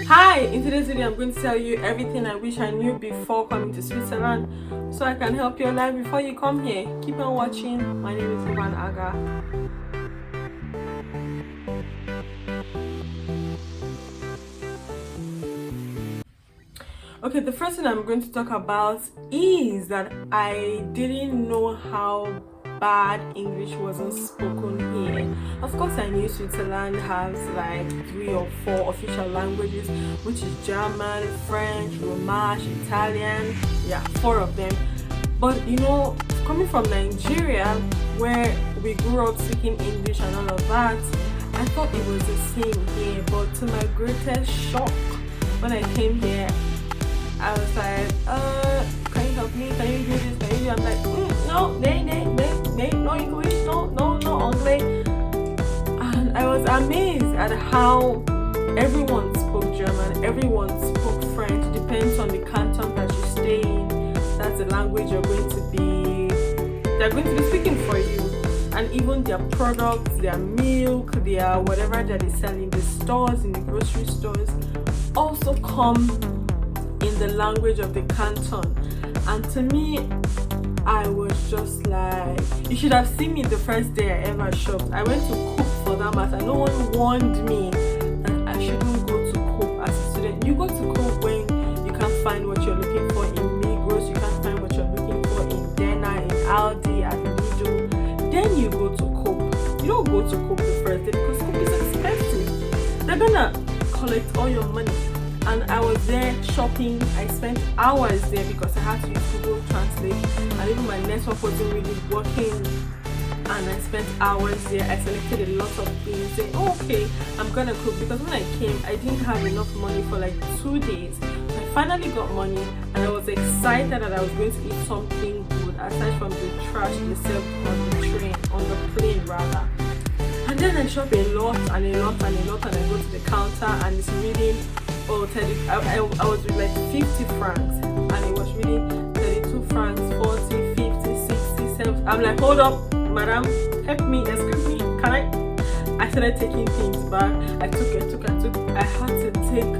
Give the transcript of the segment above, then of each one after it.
Hi, in today's video I'm going to tell you everything I wish I knew before coming to Switzerland so I can help your life before you come here. Keep on watching. My name is Aga. Okay, the first thing I'm going to talk about is that I didn't know how bad English wasn't spoken here. Of course, I knew Switzerland has like 3 or 4 official languages, which is German, French, Romansh, Italian. Yeah, 4 of them. But you know, coming from Nigeria, where we grew up speaking English and all of that, I thought it was the same here. But to my greatest shock, when I came here, I was like, can you help me? Can you do this? Can you do? I'm like, no, no English, no English. And I was amazed at how everyone spoke German, everyone spoke French. Depends on the canton that you stay in. That's the language they're going to be speaking for you. And even their products, their milk, their whatever that they sell in the stores, in the grocery stores, also come in the language of the canton. And to me, I was just like, you should have seen me the first day I ever shopped. I went to cook for that matter. No one warned me that I shouldn't go to cook as a student. You go to cook when you can't find what you're looking for in Migros, you can't find what you're looking for in Dena, in Aldi, at Lidl. Then you go to cook. You don't go to cook the first day because cook is expensive. They're gonna collect all your money. And I was there shopping. I spent hours there because I had to use Google Translate, and even my network wasn't really working. And I spent hours there. I selected a lot of things, saying, okay, I'm gonna cook, because when I came, I didn't have enough money for like 2 days. So I finally got money, and I was excited that I was going to eat something good aside from the trash they served on the plane rather. And then I shop a lot, and I go to the counter, and it's reading. I was with like 50 francs, and it was really 32 francs, 40, 50, 60, 70. I'm like, hold up, madam, help me, excuse me, can I started taking things back. I had to take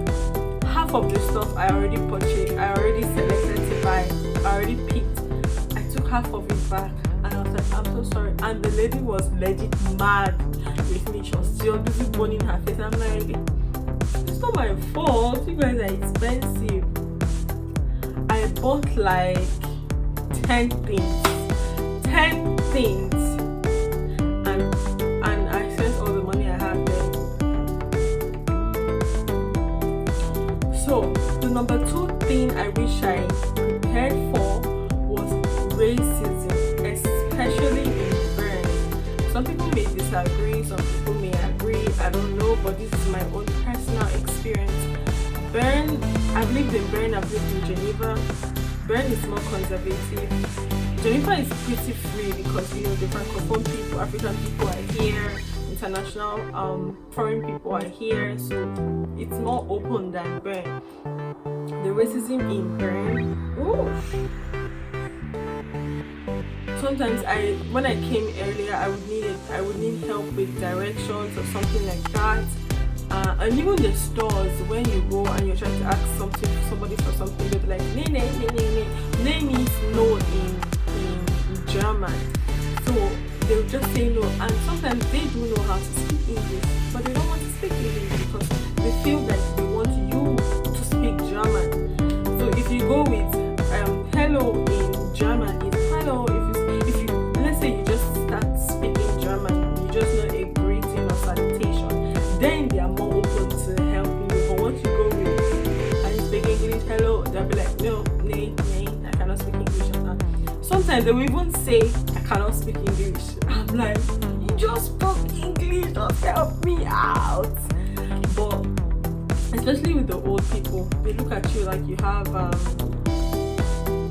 half of the stuff I already purchased, I already selected to buy, I already picked. I took half of it back, and I was like, I'm so sorry. And the lady was legit mad with me. She was still busy burning her face, and I'm like, it's not my fault, you guys are expensive. I bought like 10 things, and I spent all the money I had there. So the number 2 thing I wish I prepared for was racism, especially in Bern. Some people may disagree, some people may agree, I don't know, but this is my own personal experience. Bern, I've lived in Bern, I've lived in Geneva. Bern is more conservative. Geneva is pretty free because, you know, the Francophone people, African people are here, international foreign people are here, so it's more open than Bern. The racism in Bern, sometimes when I came earlier, I would need help with directions or something like that. And even the stores, when you go and you're trying to ask somebody for something, they'll be like, nee. Nee means no in German. So they'll just say no. And sometimes they do know how to speak English, but they don't want to speak English because they feel that they want you to speak German. So if you go with hello in German, it's hello. If you let's say you just start speaking German, you just know a greeting or salutation, then they are more open to helping you. But once you go with and you speak English, hello, they'll be like, no, nay, I cannot speak English. Sometimes they will even say, I cannot speak English. I'm like, you just spoke English, just help me out. But especially with the old people, they look at you like you have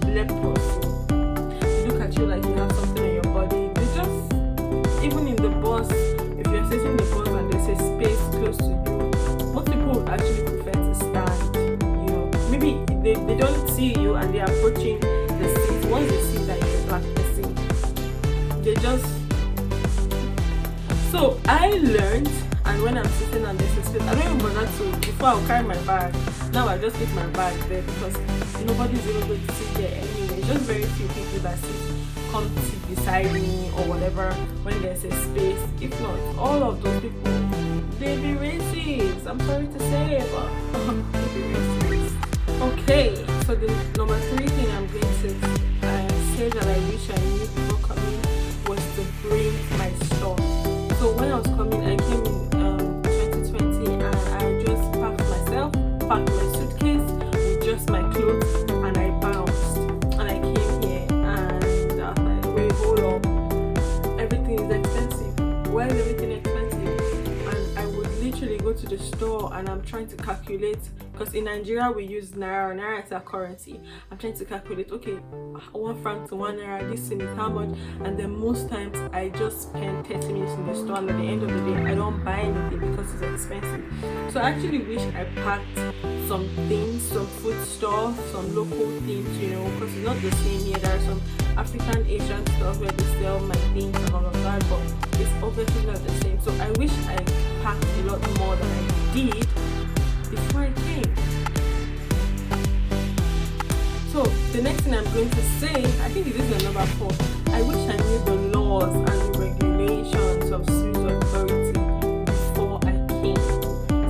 leprosy. They look at you like you have something in your body. They just, even in the bus, if you're sitting in the bus and there's a space close to you, most people would actually prefer to stand. You know, maybe they don't see you and they're approaching the seat. Once they see that you're a black person, they just. So I learned and when I'm sitting and there's a space, I don't even bother to, before I'll carry my bag. Now I just leave my bag there because nobody's even going to sit there anyway. Just very few people that come sit beside me or whatever when there's a space. If not, all of those people, they be racist. I'm sorry to say, but they be racist. Okay, so the number 3 thing I'm going to say that I wish I knew before coming was to bring my stuff. So when I was coming, I came in 2020 and I just packed my suitcase with just my clothes, and I bounced. And I came here and I was like, wait, hold up. Everything is expensive. Why is everything expensive? And I would literally go to the store and I'm trying to calculate, because in Nigeria we use Naira. Naira is our currency. I'm trying to calculate, okay, 1 franc to 1 Naira, this thing is how much? And then most times I just spend 30 minutes in the store, and at the end of the day I don't buy anything because it's expensive. So I actually wish I packed some things, some food stuff, some local things, you know, because it's not the same here. There are some African, Asian stuff where they sell my things and all of that, but it's obviously not the same. So I wish I packed a lot more than I did before I came. So the next thing I'm going to say, I think this is number 4. I wish I knew the laws and the regulations of Swiss authority before I came.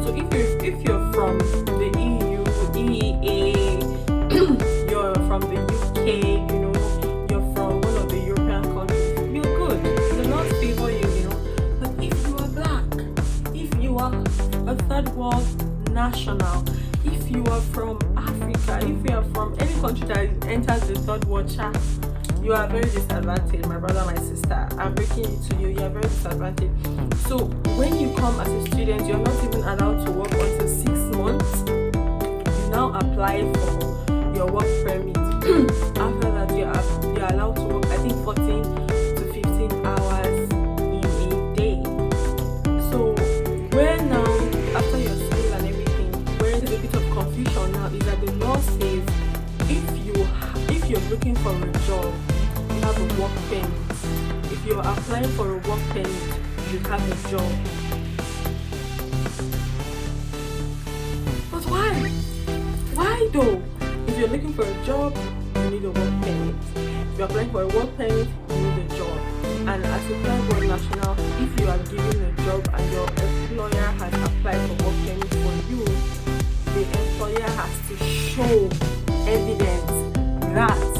So if you're from the EU, EEA, you're from the UK, you know, you're from one of the European countries, you're good. The laws favor you, you know. But if you are black, if you are a third world national, if you are from Africa, if you are from any country that enters the third world chart, you are very disadvantaged, my brother, my sister. I'm breaking it to you, you are very disadvantaged. So when you come as a student, you're not even allowed to work until 6 months. You now apply for your work permit. After that, you're allowed to work, I think 14 to 15 hours in a day. So where now, after your school and everything, where there's a bit of confusion now is that the law says if you're looking for a job, you have a work permit. If you're applying for a work permit, you have a job. But why? Why though? If you're looking for a job, you need a work permit. If you're applying for a work permit, you need a job. And as a third world national, if you are given a job and your employer has applied for work permit for you, the employer has to show evidence that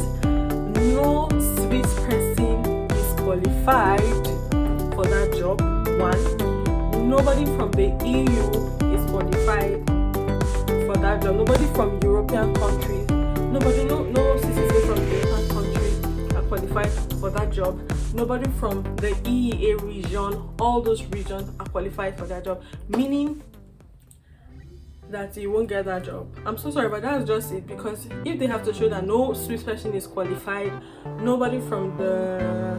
no Swiss person is qualified for that job. 1, nobody from the EU is qualified for that job. Nobody from European countries, no citizens from European countries are qualified for that job. Nobody from the EEA region, all those regions are qualified for that job, meaning that you won't get that job. I'm so sorry, but that's just it, because if they have to show that no Swiss person is qualified, nobody from the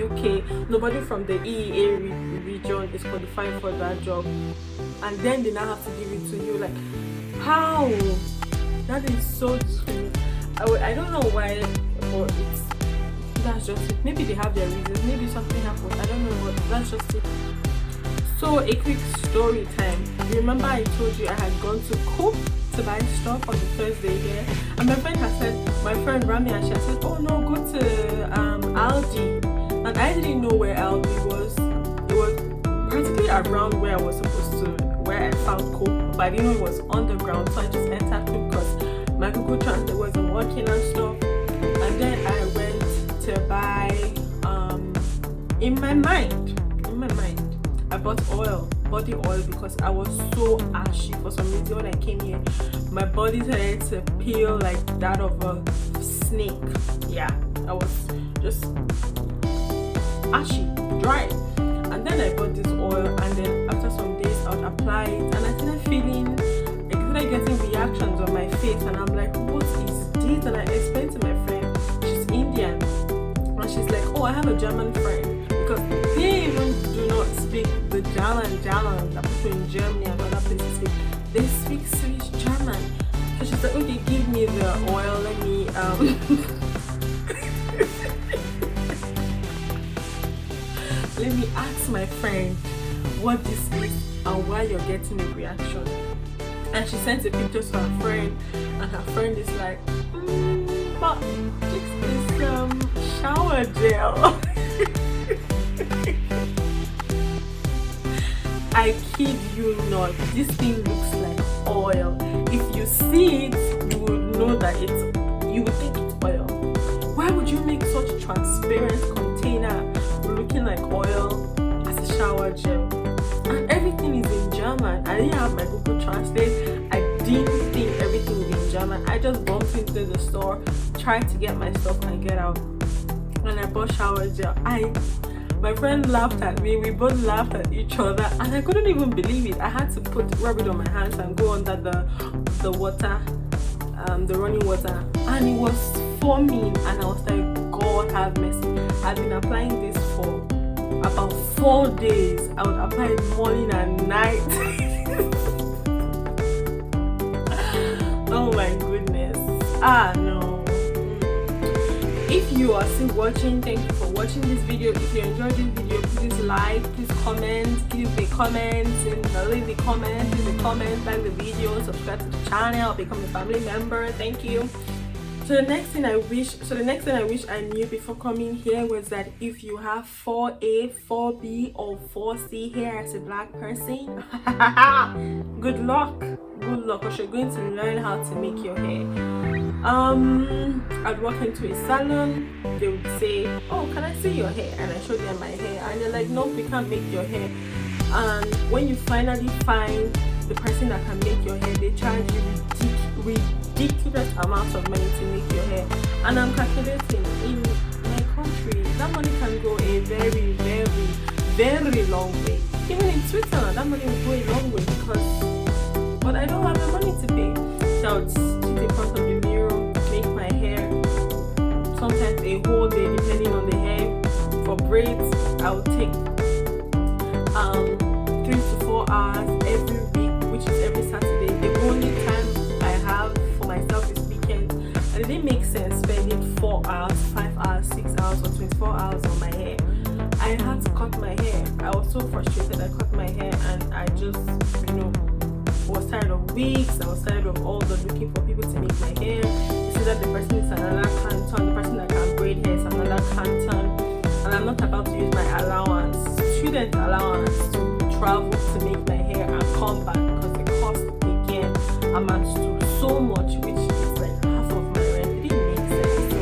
UK, nobody from the EEA region is qualified for that job, and then they now have to give it to you, like, how? That is so true. I don't know why, but that's just it. Maybe they have their reasons, maybe something happened, I don't know, but that's just it. So a quick story time. You remember I told you I had gone to Coop to buy stuff on the Thursday here, and my friend Rami, and she said, oh no, go to Aldi. And I didn't know where Aldi was. It was practically around where I was supposed to, where I found Coop, but I didn't know it was underground, so I just entered Coop because my Google Translate wasn't working and stuff. And then I went to buy in my mind I bought body oil, because I was so ashy for some reason. When I came here, my body started to peel like that of a snake. Yeah, I was just ashy, dry. And then I bought this oil, and then after some days I would apply it, and I started getting reactions on my face, and I'm like, what is this? And I explained to my friend, she's Indian, and she's like, oh, I have a German friend, because they even do not speak the German that people in Germany and other places speak. They speak Swiss German. So she's like, okay, give me the oil, let me let me ask my friend what this is and why you're getting a reaction. And she sent a picture to her friend, and her friend is like, but this is shower gel. I kid you not, this thing looks like oil. If you see it, you will know that you would think it's oil. Why would you make such a transparent container looking like oil as a shower gel? And everything is in German. I didn't have my Google Translate. I didn't think everything would be in German. I just bumped into the store, tried to get my stuff and get out. And I bought shower gel. My friend laughed at me, we both laughed at each other, and I couldn't even believe it. I had to rub it on my hands and go under the water, the running water, and it was foaming, and I was like, God have mercy. I've been applying this for about 4 days. I would apply it morning and night. Oh my goodness. No. If you are still watching, thank you for watching this video. If you enjoyed this video, please like, please comment, give me comments, and leave the comments, like the video, subscribe to the channel, become a family member. Thank you. So the next thing I wish I knew before coming here was that if you have 4A, 4B, or 4C hair as a black person, good luck, because you're going to learn how to make your hair. I'd walk into a salon, they would say, oh, can I see your hair? And I show them my hair, and they're like, no, we can't make your hair. And when you finally find the person that can make your hair, they charge you ridiculous amounts of money to make your hair. And I'm calculating, in my country, that money can go a very, very, very long way. Even in Switzerland, that money will go a long way but I don't have the money to pay. So I would sit in front of the mirror, make my hair, sometimes a whole day depending on the hair. For braids, I would take 3 to 4 hours every week, which is every Saturday. The only time I have for myself is weekends, and it didn't make sense spending 4 hours, 5 hours, 6 hours, or 24 hours on my hair. I had to cut my hair. I was so frustrated. I cut my hair, and I just, was tired of wigs. I was tired of all the looking for people to make my hair. You see that the person is another canton, the person that can braid hair is another canton, and I'm not about to use my allowance, student allowance, to travel to make my hair and come back, because the cost again amounts to so much, which is like half of my rent. It didn't make sense. So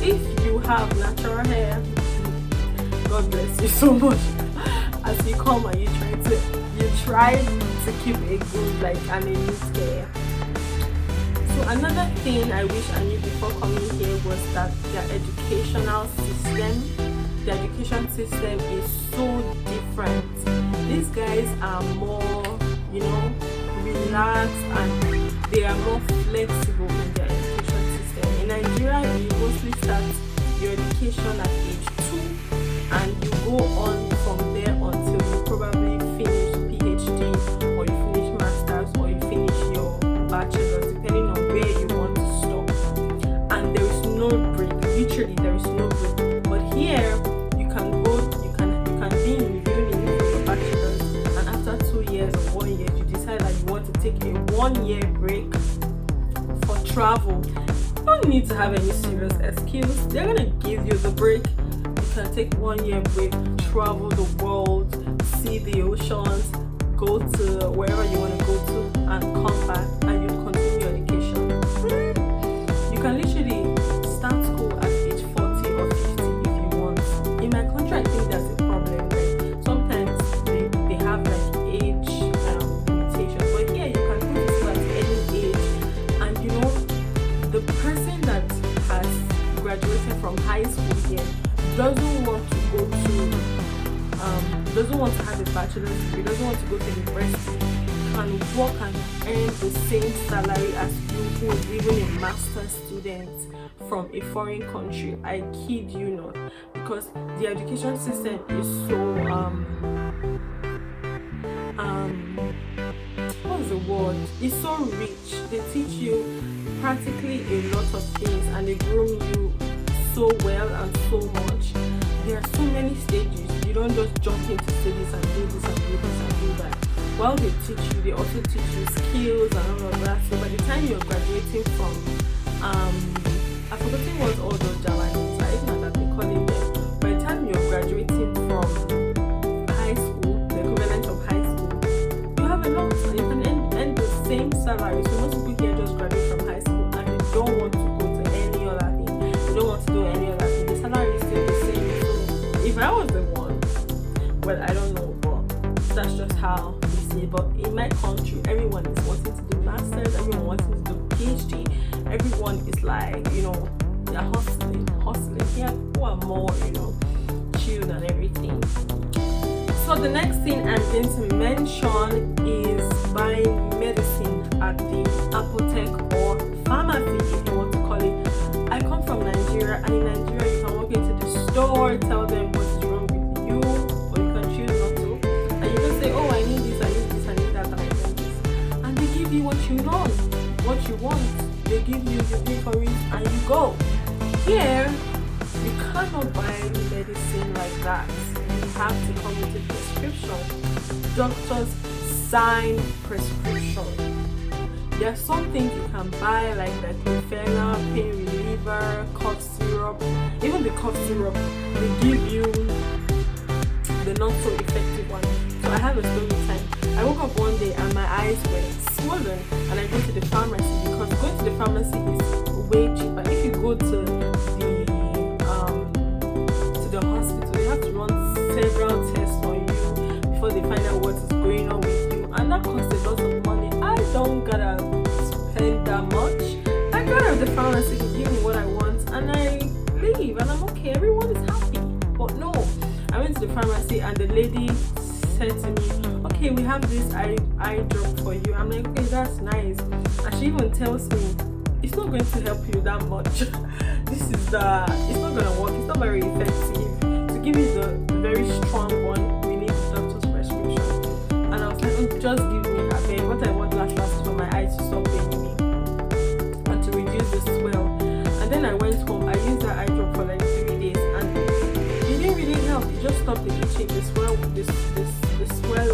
if you have natural hair, God bless you so much. As you come and you try to keep a good and a neat hair. So another thing I wish I knew before coming here was that the education system is so different. These guys are more, relaxed, and they are more flexible in their education system. In Nigeria, you mostly start your education at age 2, and you go on from there until you probably finish PhD, or you finish masters, or you finish your bachelor's, depending on where you want to stop. And there is no break. Literally, there is no break. But here, you can be in uni for your bachelor's, and after 2 years or 1 year, you decide that you want to take a 1-year break for travel. You don't need to have any serious excuse. They're gonna give you the break. You can take 1-year break, travel the world, see the oceans, go to wherever you want to go to, and come back, and you continue your education. You can literally start school at age 40 or 50 if you want. In my country, I think that's a problem. Right? Sometimes they have age limitations, but here you can go to school at any age, and the person that has graduated from high school here doesn't want to have a bachelor's degree, doesn't want to go to university, can work and earn the same salary as you who is even a master's student from a foreign country. I kid you not, because the education system is so what's the word? It's so rich. They teach you practically a lot of things, and they groom you so well and so much. there are so many stages. You don't just jump into studies and do this and do this and do that. While they teach you, they also teach you skills and all of that. So by the time you're graduating from I've forgotten what all those Javanese are, even that they call it them. By the time you're graduating from high school, the equivalent of high school, you have a lot. You can earn the same salary. So most people here just graduate from high school and they don't want to go to any other thing. They don't want to do any other thing. The salary is still the same. So if I was the one, well, I don't know, but that's just how they see it. But in my country, everyone is wanting to do masters, everyone wanting to do PhD. Everyone is like, they're hustling. Here, who are more, chilled and everything. So the next thing I'm going to mention is buying medicine at the apotheke or pharmacy, if you want to call it. I come from Nigeria, and in Nigeria, you can walk into the store, tell them what's wrong with you, or you can choose not to. And you can say, oh, I need this, I need this, I need that, and I need this. And they give you what you want. They give you, you pay for it, and you go. Here, you cannot buy medicine like that. You have to come with a prescription. Doctors sign prescription. There are some things you can buy like the Clofena, pain reliever, cough syrup. Even the cough syrup, they give you the not so effective one. So I have a story time. I woke up one day and my eyes were swollen, and I go to the pharmacy because going to the pharmacy is way cheaper. If you go to the hospital, they have to run several tests on you before they find out what is going on with you, and that costs a lot of money. I don't gotta spend that much. I go to the pharmacy to give me what I want, and I leave, and I'm okay. Everyone is happy. But no, I went to the pharmacy, and the lady said to me, okay, we have this eye drop for you. I'm like, okay, that's nice. And she even tells me, it's not going to help you that much. It's not going to work. It's not very effective. To give you the very strong one, we need the doctor's prescription. And I was like, oh, just give me a bit. What I want last is for my eyes to stop paining me and to reduce the swell. And then I went home. I used that eye drop for like 3 days, and it didn't really help. It just stopped the itching. The swell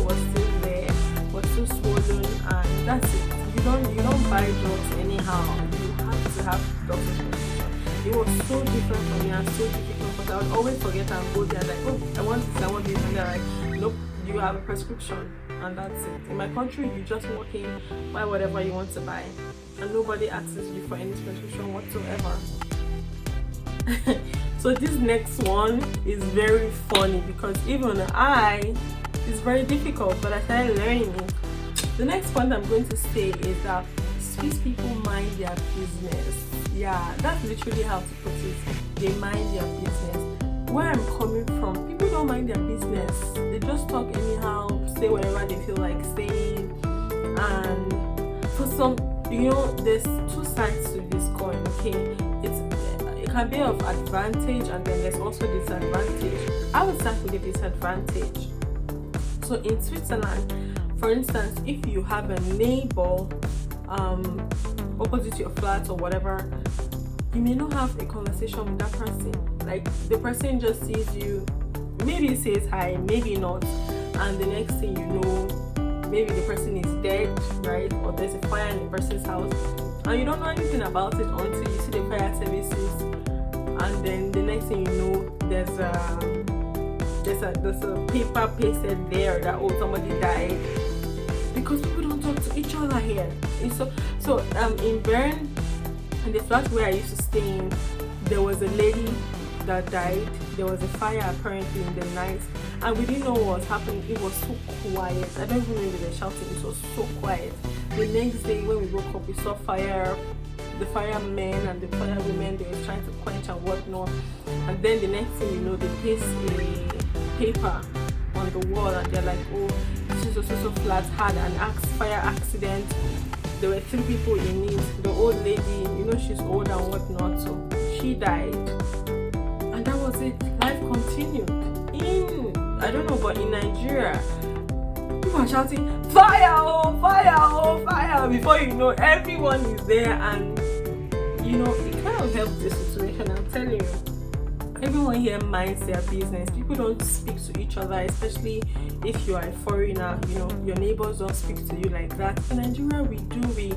was still there, was still swollen, and that's it. You don't buy drugs anyhow. You have to have doctor's prescription. It was so different for me and so difficult, but I would always forget and go there like, oh, I want this, and they're like, nope, you have a prescription, and that's it. In my country, you just walk in, buy whatever you want to buy, and nobody asks you for any prescription whatsoever. So this next one is very funny because even it's very difficult, but I started learning it. The next point I'm going to say is that Swiss people mind their business. Yeah, that's literally how to put it. They mind their business. Where I'm coming from, people don't mind their business. They just talk anyhow, say whatever they feel like saying. And for some, there's two sides to this coin, okay? It can be of advantage, and then there's also disadvantage. I would start with the disadvantage. So in Switzerland, for instance, if you have a neighbor opposite your flat or whatever, you may not have a conversation with that person. Like, the person just sees you, maybe says hi, maybe not, and the next thing you know, maybe the person is dead, right? Or there's a fire in the person's house, and you don't know anything about it until you see the fire services, and then the next thing you know, there's a paper pasted there that, oh, somebody died, because people don't talk to each other here. And so in Bern, in the flat where I used to stay in, there was a lady that died. There was a fire apparently in the night, and we didn't know what was happening. It was so quiet. I don't even know if they were shouting. It was so quiet. The next day when we woke up, we saw the firemen and the firewomen. They were trying to quench and whatnot. And then the next thing you know, they paste a paper on the wall, and they're like, oh, this is also so flat, had an fire accident. There were 3 people in it. The old lady, she's old and whatnot, so she died. And that was it. Life continued. I don't know, but in Nigeria, people are shouting, fire, oh, fire, oh, fire. Before you know, everyone is there, and it kind of helps the situation, I'm telling you. everyone here minds their business. People don't speak to each other, especially if you are a foreigner. You know, your neighbors don't speak to you like that. In Nigeria, we do. We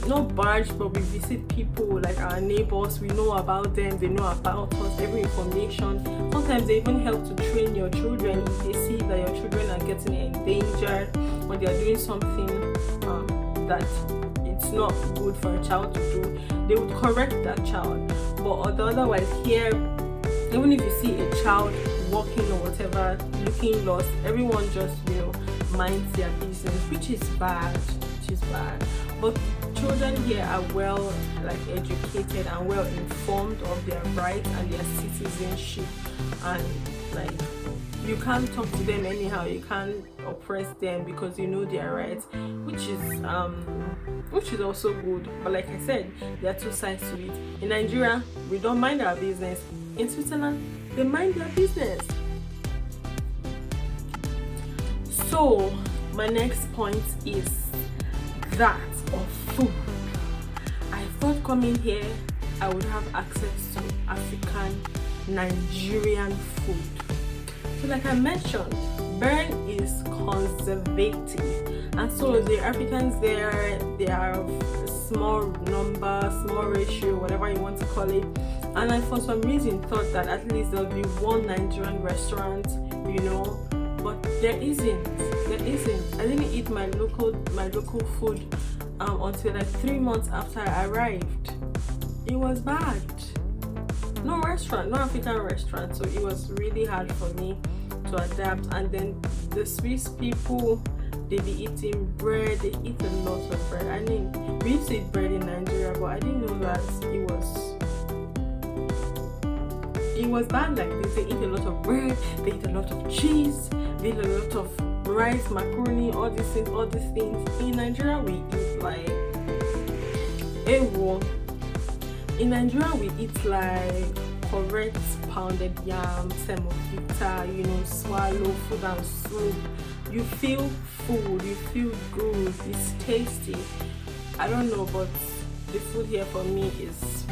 not barge, but we visit people like our neighbors. We know about them, they know about us, every information. Sometimes they even help to train your children if they see that your children are getting endangered or they are doing something that it's not good for a child to do. They would correct that child. But otherwise here, even if you see a child walking or whatever, looking lost, everyone just, you know, minds their business, which is bad. But children here are well educated and well informed of their rights and their citizenship, and like you can't talk to them anyhow, you can't oppress them because you know their rights, which is also good. But like I said, there are two sides to it. In Nigeria, we don't mind our business. In Switzerland, they mind their business. So my next point is that of food. I thought coming here I would have access to African Nigerian food. So like I mentioned, Bern is conservative, and so the Africans there, they are a small number, small ratio, whatever you want to call it. And I for some reason thought that at least there'll be one Nigerian restaurant, you know, but there isn't. I didn't eat my local food until like 3 months after I arrived. It was bad. No restaurant, no African restaurant, so it was really hard for me to adapt. And then the Swiss people, they be eating bread. They eat a lot of bread. I mean, we used to eat bread in Nigeria, but I didn't know that it was bad like this. They eat a lot of bread, they eat a lot of cheese, they eat a lot of rice, macaroni, all these things. In Nigeria, we eat like ewo. In Nigeria, we eat like correct pounded yam, semovita, you know, swallow, food and soup. You feel food, you feel good, it's tasty. I don't know, but the food here for me is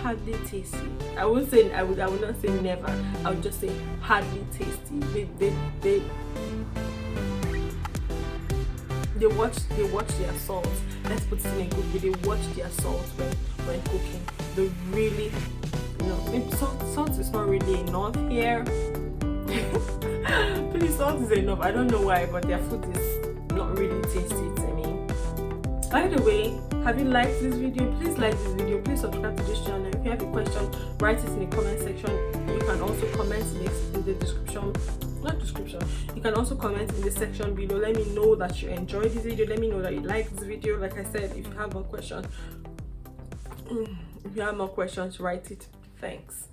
hardly tasty. I would not say never. I would just say hardly tasty. They watch their salt. Let's put it in a good way. They watch their salt when cooking. They really, you know, salt is not really enough here. Please, salt is enough. I don't know why, but their food is not really tasty to me. By the way, have you liked this video? Please like this video. Please subscribe to this channel. If you have a question, write it in the comment section. You can also comment in the description. You can also comment in the section below. Let me know that you enjoyed this video. Let me know that you like this video. Like I said, if you have more questions, write it. Thanks.